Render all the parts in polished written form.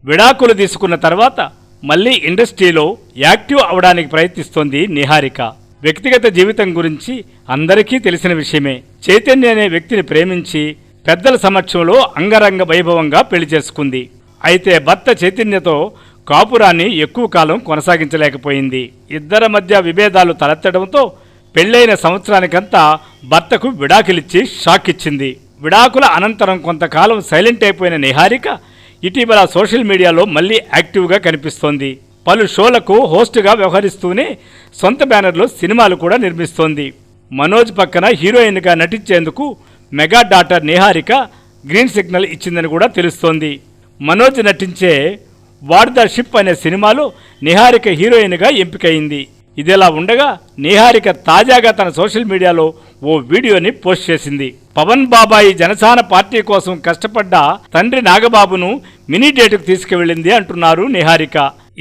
విడాకులు తీసుకున్న తర్వాత మళ్ళీ ఇండస్ట్రీలో యాక్టివ్ అవడానికి ప్రయత్నిస్తోంది నిహారిక. వ్యక్తిగత జీవితం గురించి అందరికీ తెలిసిన విషయమే. చైతన్య అనే వ్యక్తిని ప్రేమించి పెద్దల సమక్షంలో అంగరంగ వైభవంగా పెళ్లి చేసుకుంది. అయితే భర్త చైతన్యతో కాపురాన్ని ఎక్కువ కాలం కొనసాగించలేకపోయింది. ఇద్దరి మధ్య విభేదాలు తలెత్తడంతో పెళ్లైన సంవత్సరానికంతా భర్తకు విడాకులిచ్చి షాక్ ఇచ్చింది. విడాకుల అనంతరం కొంతకాలం సైలెంట్ అయిపోయిన నిహారిక ఇటీవల సోషల్ మీడియాలో మళ్ళీ యాక్టివ్గా కనిపిస్తోంది. పలు షోలకు హోస్ట్గా వ్యవహరిస్తూనే సొంత బ్యానర్లో సినిమాలు కూడా నిర్మిస్తోంది. మనోజ్ పక్కన హీరోయిన్గా నటించేందుకు mega daughter Niharika green signal ఇచ్చిందని కూడా తెలుస్తోంది. మనోజ్ నటించే వాట్ ద షిప్ అనే సినిమాలో నిహారిక హీరోయిన్గా ఎంపికయింది. ఇదిలా ఉండగా నిహారిక తాజాగా తన సోషల్ మీడియాలో ఓ వీడియోని పోస్ట్ చేసింది. పవన్ బాబాయి జనసేన పార్టీ కోసం కష్టపడ్డ తండ్రి నాగబాబును మినీ డేటుకు తీసుకువెళ్ళింది అంటున్నారు నిహారిక.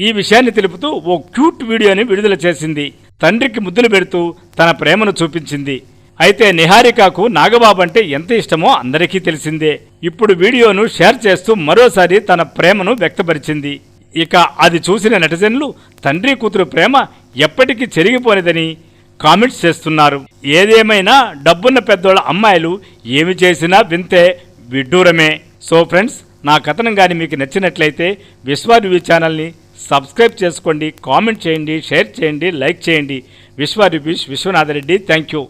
ఈ విషయాన్ని తెలుపుతూ ఓ క్యూట్ వీడియోని విడుదల చేసింది. తండ్రికి ముద్దులు పెడుతూ తన ప్రేమను చూపించింది. అయితే నిహారికకు నాగబాబు అంటే ఎంత ఇష్టమో అందరికీ తెలిసిందే. ఇప్పుడు వీడియోను షేర్ చేస్తూ మరోసారి తన ప్రేమను వ్యక్తపరిచింది. ఇక అది చూసిన నెటిజన్లు తండ్రి కూతురు ప్రేమ ఎప్పటికీ చెరిగిపోనిదని కామెంట్స్ చేస్తున్నారు. ఏదేమైనా డబ్బున్న పెద్దోళ్ళ అమ్మాయిలు ఏమి చేసినా వింతే, విడ్డూరమే. సో ఫ్రెండ్స్, నా కథనం కానీ మీకు నచ్చినట్లయితే విశ్వ రివ్యూ ఛానల్ని సబ్స్క్రైబ్ చేసుకోండి, కామెంట్ చేయండి, షేర్ చేయండి, లైక్ చేయండి. విశ్వ రివ్యూస్ విశ్వనాథరెడ్డి. Thank you.